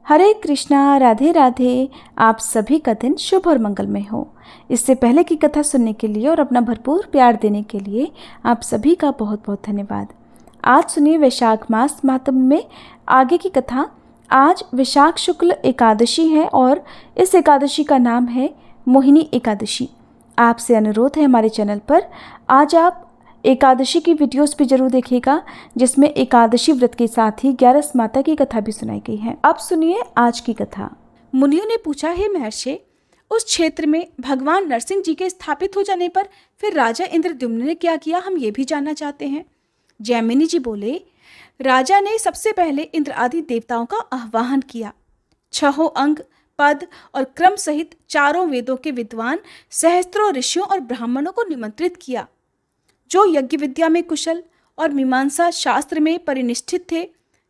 हरे कृष्णा, राधे राधे। आप सभी का दिन शुभ और मंगलमय हो। इससे पहले की कथा सुनने के लिए और अपना भरपूर प्यार देने के लिए आप सभी का बहुत बहुत धन्यवाद। आज सुनिए वैशाख मास महात्म्य में आगे की कथा। आज वैशाख शुक्ल एकादशी है और इस एकादशी का नाम है मोहिनी एकादशी। आपसे अनुरोध है हमारे चैनल पर आज आप एकादशी की वीडियोस भी जरूर देखिएगा, जिसमें एकादशी व्रत के साथ ही 11 माता की कथा भी सुनाई गई है। अब सुनिए आज की कथा। मुनियों ने पूछा, हे महर्षि, उस क्षेत्र में भगवान नरसिंह जी के स्थापित हो जाने पर फिर राजा इंद्रद्युम्न ने क्या किया, हम ये भी जानना चाहते हैं। जैमिनी जी बोले, राजा ने सबसे पहले इंद्र आदि देवताओं का आह्वान किया। 6 अंग, पद और क्रम सहित 4 वेदों के विद्वान सहस्त्रों ऋषियों और ब्राह्मणों को निमंत्रित किया। जो यज्ञ विद्या में कुशल और मीमांसा शास्त्र में परिनिष्ठित थे,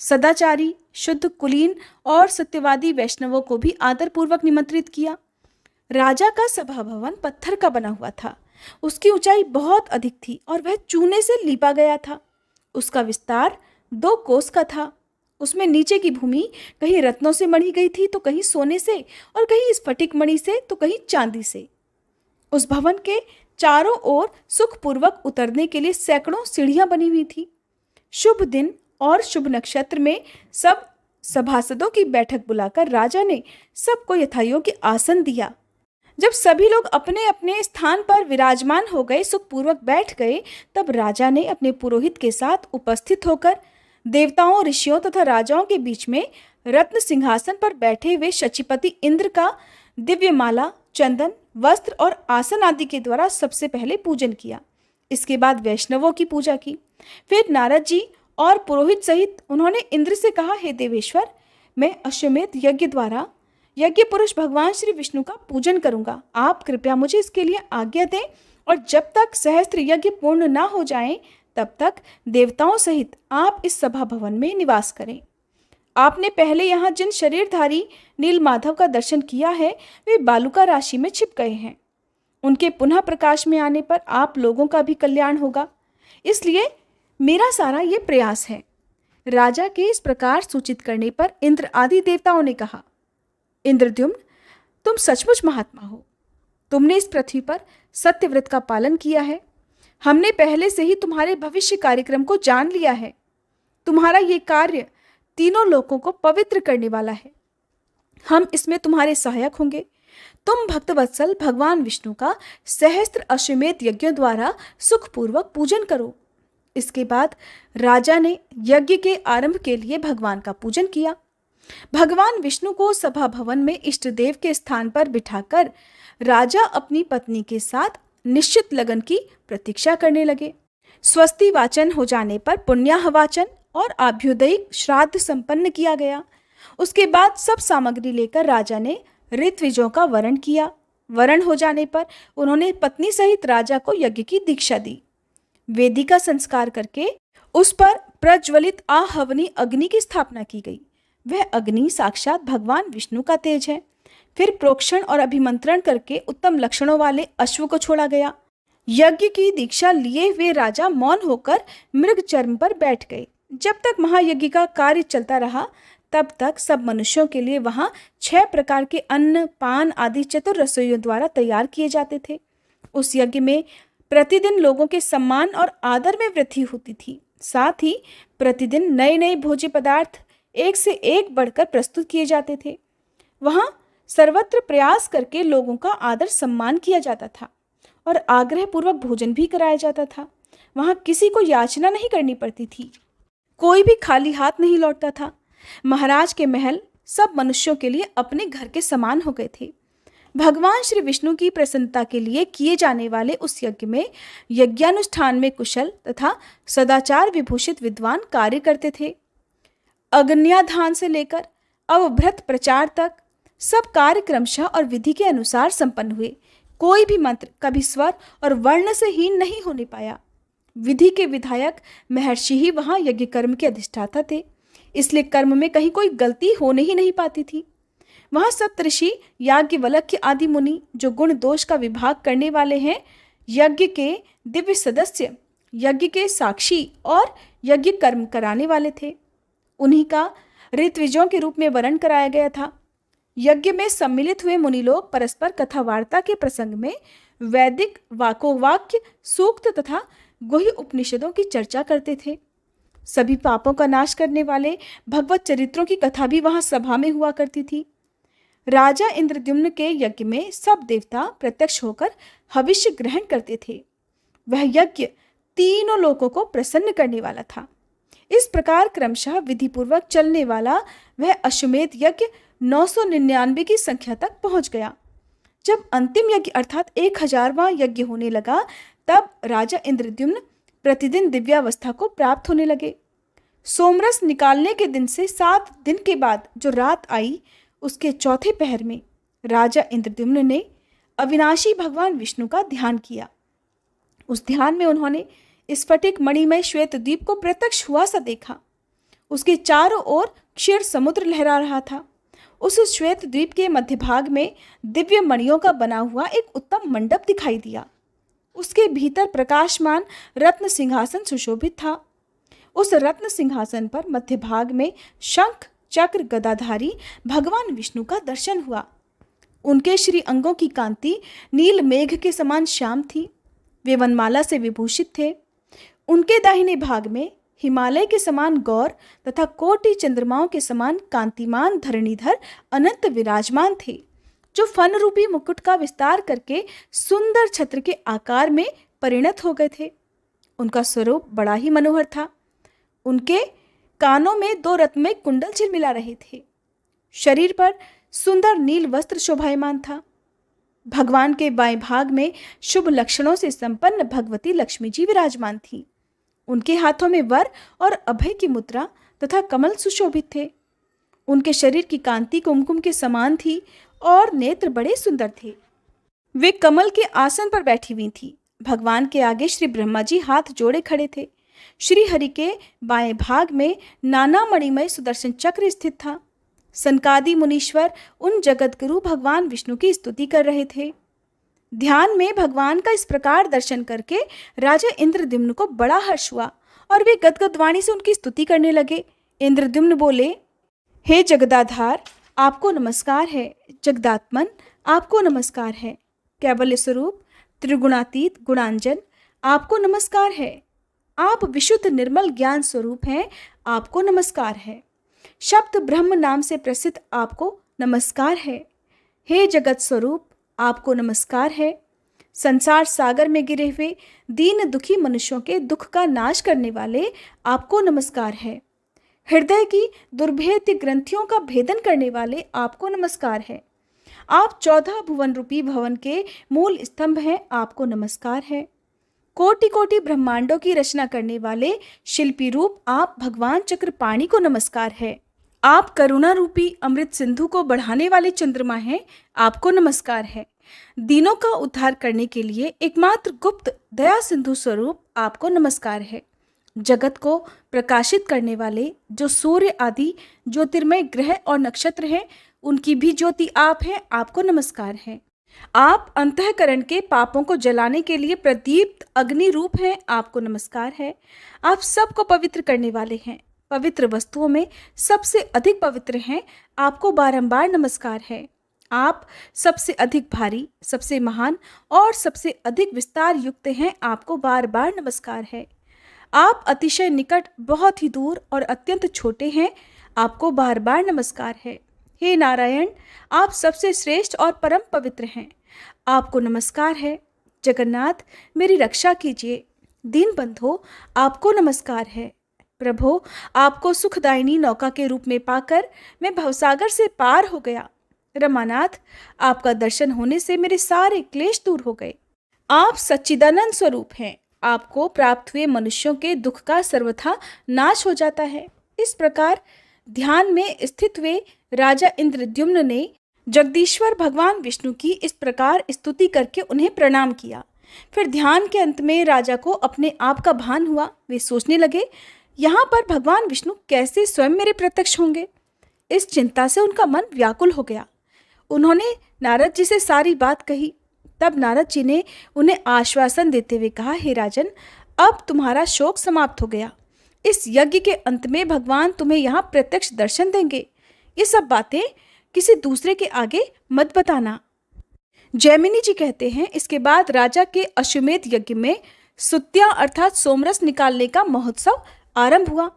सदाचारी, शुद्ध कुलीन और सत्यवादी वैष्णवों को भी आदरपूर्वक निमंत्रित किया। राजा का सभा भवन पत्थर का बना हुआ था। उसकी ऊंचाई बहुत अधिक थी और वह चूने से लीपा गया था। उसका विस्तार 2 कोस का था। उसमें नीचे की भूमि कहीं रत्नों से मढ़ी गई थी तो कहीं सोने से और कहीं स्फटिक मणि से तो कहीं चांदी से। उस भवन के चारों ओर सुखपूर्वक उतरने के लिए सैकड़ों सीढ़ियां बनी हुई थी। शुभ दिन और शुभ नक्षत्र में सब सभासदों की बैठक बुलाकर राजा ने सबको यथायोग्य आसन दिया। जब सभी लोग अपने अपने स्थान पर विराजमान हो गए, सुखपूर्वक बैठ गए, तब राजा ने अपने पुरोहित के साथ उपस्थित होकर देवताओं, ऋषियों तथा राजाओं के बीच में रत्न सिंहासन पर बैठे हुए शचीपति इंद्र का दिव्यमाला, चंदन, वस्त्र और आसन आदि के द्वारा सबसे पहले पूजन किया। इसके बाद वैष्णवों की पूजा की। फिर नारद जी और पुरोहित सहित उन्होंने इंद्र से कहा, हे देवेश्वर, मैं अश्वमेध यज्ञ द्वारा यज्ञ पुरुष भगवान श्री विष्णु का पूजन करूंगा। आप कृपया मुझे इसके लिए आज्ञा दें और जब तक सहस्त्र यज्ञ पूर्ण ना हो जाएं, तब तक देवताओं सहित आप इस सभा भवन में निवास करें। आपने पहले यहाँ जिन शरीरधारी नीलमाधव का दर्शन किया है, वे बालुका राशि में छिप गए हैं। उनके पुनः प्रकाश में आने पर आप लोगों का भी कल्याण होगा, इसलिए मेरा सारा ये प्रयास है। राजा के इस प्रकार सूचित करने पर इंद्र आदि देवताओं ने कहा, इंद्रद्युम्न, तुम सचमुच महात्मा हो। तुमने इस पृथ्वी पर सत्यव्रत का पालन किया है। हमने पहले से ही तुम्हारे भविष्य कार्यक्रम को जान लिया है। तुम्हारा ये कार्य तीनों लोकों को पवित्र करने वाला है। हम इसमें तुम्हारे सहायक होंगे। तुम भक्तवत्सल भगवान विष्णु का सहस्त्र अश्वमेध यज्ञों द्वारा सुखपूर्वक पूजन करो। इसके बाद राजा ने यज्ञ के आरंभ के लिए भगवान का पूजन किया। भगवान विष्णु को सभा भवन में इष्ट देव के स्थान पर बिठाकर राजा अपनी पत्नी के साथ निश्चित लगन की प्रतीक्षा करने लगे। स्वस्ति वाचन हो जाने पर पुण्याह वाचन और आभ्युदयिक श्राद्ध संपन्न किया गया। उसके बाद सब सामग्री लेकर राजा ने ऋत्विजों का वरण किया। वरण हो जाने पर उन्होंने पत्नी सहित राजा को यज्ञ की दीक्षा दी। वेदी का संस्कार करके उस पर प्रज्वलित आहवनी अग्नि की स्थापना की गई। वह अग्नि साक्षात भगवान विष्णु का तेज है। फिर प्रोक्षण और अभिमंत्रण करके उत्तम लक्षणों वाले अश्व को छोड़ा गया। यज्ञ की दीक्षा लिए हुए राजा मौन होकर मृग चर्म पर बैठ गए। जब तक महायज्ञ का कार्य चलता रहा, तब तक सब मनुष्यों के लिए वहां 6 प्रकार के अन्न, पान आदि चतुर रसोइयों द्वारा तैयार किए जाते थे। उस यज्ञ में प्रतिदिन लोगों के सम्मान और आदर में वृद्धि होती थी। साथ ही प्रतिदिन नए नए भोज्य पदार्थ एक से एक बढ़कर प्रस्तुत किए जाते थे। वहां सर्वत्र प्रयास करके लोगों का आदर सम्मान किया जाता था और आग्रह पूर्वक भोजन भी कराया जाता था। वहां किसी को याचना नहीं करनी पड़ती थी। कोई भी खाली हाथ नहीं लौटता था। महाराज के महल सब मनुष्यों के लिए अपने घर के समान हो गए थे। भगवान श्री विष्णु की प्रसन्नता के लिए किए जाने वाले उस यज्ञ में यज्ञानुष्ठान में कुशल तथा सदाचार विभूषित विद्वान कार्य करते थे। अग्न्याधान से लेकर अवभृत प्रचार तक सब कार्य क्रमशः और विधि के अनुसार संपन्न हुए। कोई भी मंत्र कभी स्वर और वर्ण से हीन नहीं होने पाया। विधि के विधायक महर्षि ही वहां यज्ञ कर्म के अधिष्ठाता थे, इसलिए कर्म में कहीं कोई गलती होने ही नहीं पाती थी। वहां सप्तऋषि, याज्ञवल्क्य आदि मुनि जो गुण दोष का विभाग करने वाले हैं, यज्ञ के दिव्य सदस्य, यज्ञ के साक्षी और यज्ञ कर्म कराने वाले थे। उन्हीं का ऋत्विजों के रूप में वर्णन कराया गया था। यज्ञ में सम्मिलित हुए मुनि लोग परस्पर कथा वार्ता के प्रसंग में वैदिक वाक्य, सूक्त तथा गुह्य उपनिषदों की चर्चा करते थे। सभी पापों का नाश करने वाले भगवत चरित्रों की कथा भी वहां सभा में हुआ करती थी। राजा इंद्रद्युम्न के यज्ञ में सब देवता प्रत्यक्ष होकर हविष्य ग्रहण करते थे। वह यज्ञ तीनों लोगों को प्रसन्न करने वाला था। इस प्रकार क्रमशः विधिपूर्वक चलने वाला वह अश्वमेध यज्ञ 999 की संख्या तक पहुंच गया। जब अंतिम यज्ञ अर्थात 1000वां यज्ञ होने लगा, तब राजा इंद्रद्युम्न प्रतिदिन दिव्यावस्था को प्राप्त होने लगे। सोमरस निकालने के दिन से 7 दिन के बाद जो रात आई, उसके चौथे पहर में राजा इंद्रद्युम्न ने अविनाशी भगवान विष्णु का ध्यान किया। उस ध्यान में उन्होंने स्फटिक मणिमय श्वेत द्वीप को प्रत्यक्ष हुआ सा देखा। उसके चारों ओर क्षीर समुद्र लहरा रहा था। उस श्वेत द्वीप के मध्य भाग में दिव्य मणियों का बना हुआ एक उत्तम मंडप दिखाई दिया। उसके भीतर प्रकाशमान रत्न सिंहासन सुशोभित था। उस रत्न सिंहासन पर मध्य भाग में शंख चक्र गदाधारी भगवान विष्णु का दर्शन हुआ। उनके श्री अंगों की कांति नील मेघ के समान श्याम थी। वे वनमाला से विभूषित थे। उनके दाहिने भाग में हिमालय के समान गौर तथा कोटि चंद्रमाओं के समान कांतिमान धरणीधर अनंत विराजमान थे, जो फन रूपी मुकुट का विस्तार करके सुंदर छत्र के आकार में परिणत हो गए थे। उनका स्वरूप बड़ा ही मनोहर था। उनके कानों में 2 रत्नमय कुंडल झिलमिला रहे थे। शरीर पर सुंदर नील वस्त्र शोभायमान था। भगवान के बाएं भाग में शुभ लक्षणों से संपन्न भगवती लक्ष्मी जी विराजमान थी। उनके हाथों में वर और अभय की मुद्रा तथा कमल सुशोभित थे। उनके शरीर की कांति कुमकुम के समान थी और नेत्र बड़े सुंदर थे। वे कमल के आसन पर बैठी हुई थी। भगवान के आगे श्री ब्रह्मा जी हाथ जोड़े खड़े थे। श्री हरि के बाएं भाग में नाना मणिमय सुदर्शन चक्र स्थित था। सनकादि मुनीश्वर उन जगत गुरु भगवान विष्णु की स्तुति कर रहे थे। ध्यान में भगवान का इस प्रकार दर्शन करके राजा इंद्रद्युम्न को बड़ा हर्ष हुआ और वे गदगद वाणी से उनकी स्तुति करने लगे। इंद्रद्युम्न बोले, हे जगदाधार, आपको नमस्कार है। जगदात्मन, आपको नमस्कार है। कैवल्य स्वरूप, त्रिगुणातीत, गुणांजन, आपको नमस्कार है। आप विशुद्ध निर्मल ज्ञान स्वरूप हैं, आपको नमस्कार है। शब्द ब्रह्म नाम से प्रसिद्ध आपको नमस्कार है। हे जगत स्वरूप, आपको नमस्कार है। संसार सागर में गिरे हुए दीन दुखी मनुष्यों के दुख का नाश करने वाले आपको नमस्कार है। हृदय की दुर्भेद्य ग्रंथियों का भेदन करने वाले आपको नमस्कार है। आप 14 भुवन रूपी भवन के मूल स्तंभ हैं, आपको नमस्कार है। कोटि कोटि ब्रह्मांडों की रचना करने वाले शिल्पी रूप आप भगवान चक्रपाणि को नमस्कार है। आप करुणा रूपी अमृत सिंधु को बढ़ाने वाले चंद्रमा हैं, आपको नमस्कार है। दीनों का उद्धार करने के लिए एकमात्र गुप्त दया सिंधु स्वरूप आपको नमस्कार है। जगत को प्रकाशित करने वाले जो सूर्य आदि ज्योतिर्मय ग्रह और नक्षत्र हैं, उनकी भी ज्योति आप हैं, आपको नमस्कार है। आप अंतःकरण के पापों को जलाने के लिए प्रदीप्त अग्नि रूप हैं, आपको नमस्कार है। आप सबको पवित्र करने वाले हैं, पवित्र वस्तुओं में सबसे अधिक पवित्र हैं, आपको बारंबार नमस्कार है। आप सबसे अधिक भारी, सबसे महान और सबसे अधिक विस्तार युक्त हैं, आपको बार बार नमस्कार है। आप अतिशय निकट, बहुत ही दूर और अत्यंत छोटे हैं, आपको बार बार नमस्कार है। हे नारायण, आप सबसे श्रेष्ठ और परम पवित्र हैं, आपको नमस्कार है। जगन्नाथ, मेरी रक्षा कीजिए। दीनबंधो, आपको नमस्कार है। प्रभो, आपको सुखदायिनी नौका के रूप में पाकर मैं भवसागर से पार हो गया। रमानाथ, आपका दर्शन होने से मेरे सारे क्लेश दूर हो गए। आप सच्चिदानंद स्वरूप हैं, आपको प्राप्त हुए मनुष्यों के दुख का सर्वथा नाश हो जाता है। इस प्रकार ध्यान में स्थित हुए राजा इंद्रद्युम्न ने जगदीश्वर भगवान विष्णु की इस प्रकार स्तुति करके उन्हें प्रणाम किया। फिर ध्यान के अंत में राजा को अपने आप का भान हुआ। वे सोचने लगे, यहाँ पर भगवान विष्णु कैसे स्वयं मेरे प्रत्यक्ष होंगे। इस चिंता से उनका मन व्याकुल हो गया। उन्होंने नारद जी से सारी बात कही। तब नारद जी ने उन्हें आश्वासन देते हुए कहा, हे राजन, अब तुम्हारा शोक समाप्त हो गया। इस यज्ञ के अंत में भगवान तुम्हें यहाँ प्रत्यक्ष दर्शन देंगे। ये सब बातें किसी दूसरे के आगे मत बताना। जैमिनी जी कहते हैं, इसके बाद राजा के अश्वमेध यज्ञ में सुत्या अर्थात सोमरस निकालने का महोत्सव आरंभ हुआ।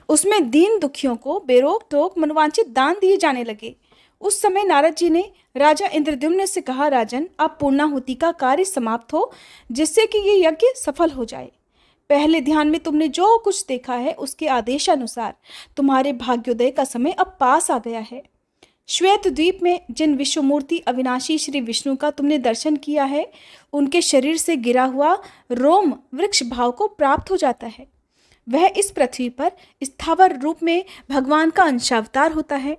उसमें दीन दुखियों को बेरोक टोक मनवांचित दान दिए जाने लगे। उस समय नारद जी ने राजा इंद्रद्युम्न से कहा, राजन, अब पूर्णाहुति का कार्य समाप्त हो, जिससे कि ये यज्ञ सफल हो जाए। पहले ध्यान में तुमने जो कुछ देखा है उसके आदेशानुसार तुम्हारे भाग्योदय का समय अब पास आ गया है। श्वेत द्वीप में जिन विश्वमूर्ति अविनाशी श्री विष्णु का तुमने दर्शन किया है, उनके शरीर से गिरा हुआ रोम वृक्ष भाव को प्राप्त हो जाता है। वह इस पृथ्वी पर स्थावर रूप में भगवान का अंशावतार होता है।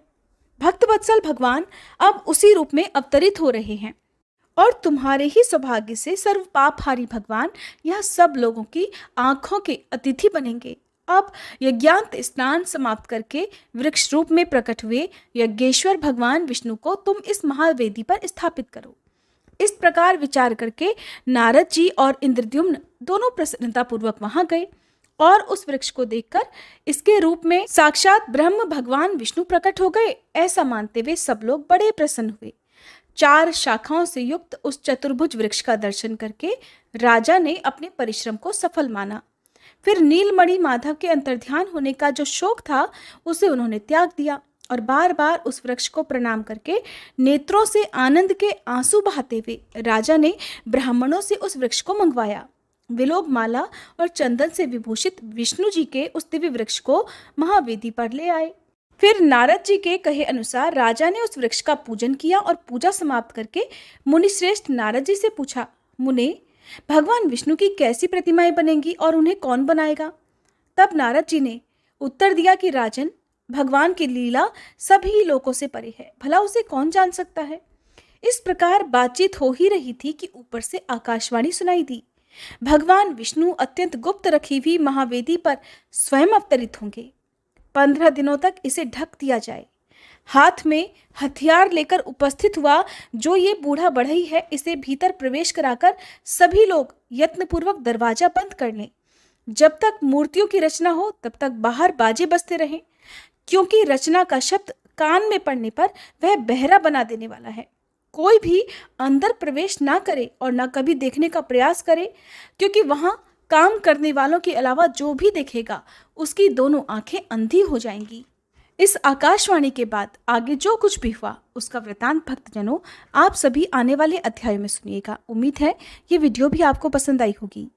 भक्तवत्सल भगवान अब उसी रूप में अवतरित हो रहे हैं और तुम्हारे ही सौभाग्य से सर्व पापहारी भगवान यह सब लोगों की आंखों के अतिथि बनेंगे। अब यज्ञांत स्नान समाप्त करके वृक्ष रूप में प्रकट हुए यज्ञेश्वर भगवान विष्णु को तुम इस महावेदी पर स्थापित करो। इस प्रकार विचार करके नारद जी और इंद्रद्युम्न दोनों प्रसन्नतापूर्वक वहां गए और उस वृक्ष को देखकर इसके रूप में साक्षात ब्रह्म भगवान विष्णु प्रकट हो गए, ऐसा मानते हुए सब लोग बड़े प्रसन्न हुए। 4 शाखाओं से युक्त उस चतुर्भुज वृक्ष का दर्शन करके राजा ने अपने परिश्रम को सफल माना। फिर नीलमणि माधव के अंतर्ध्यान होने का जो शोक था उसे उन्होंने त्याग दिया और बार बार उस वृक्ष को प्रणाम करके नेत्रों से आनंद के आंसू बहाते हुए राजा ने ब्राह्मणों से उस वृक्ष को मंगवाया। वे लोग माला और चंदन से विभूषित विष्णु जी के उस दिव्य वृक्ष को महावेदी पर ले आए। फिर नारद जी के कहे अनुसार राजा ने उस वृक्ष का पूजन किया और पूजा समाप्त करके मुनिश्रेष्ठ नारद जी से पूछा, मुने, भगवान विष्णु की कैसी प्रतिमाएं बनेंगी और उन्हें कौन बनाएगा? तब नारद जी ने उत्तर दिया कि राजन, भगवान की लीला सभी लोकों से परे है, भला उसे कौन जान सकता है। इस प्रकार बातचीत हो ही रही थी कि ऊपर से आकाशवाणी सुनाई दी, भगवान विष्णु अत्यंत गुप्त रखी हुई महावेदी पर स्वयं अवतरित होंगे। 15 दिनों तक इसे ढक दिया जाए। हाथ में हथियार लेकर उपस्थित हुआ जो ये बूढ़ा बढ़ई है, इसे भीतर प्रवेश कराकर सभी लोग यत्नपूर्वक दरवाजा बंद कर लें। जब तक मूर्तियों की रचना हो तब तक बाहर बाजे बजते रहें, क्योंकि रचना का शब्द कान में पड़ने पर वह बहरा बना देने वाला है। कोई भी अंदर प्रवेश ना करे और ना कभी देखने का प्रयास करे, क्योंकि वहां काम करने वालों के अलावा जो भी देखेगा उसकी दोनों आंखें अंधी हो जाएंगी। इस आकाशवाणी के बाद आगे जो कुछ भी हुआ उसका वृतांत भक्तजनों आप सभी आने वाले अध्यायों में सुनिएगा। उम्मीद है ये वीडियो भी आपको पसंद आई होगी।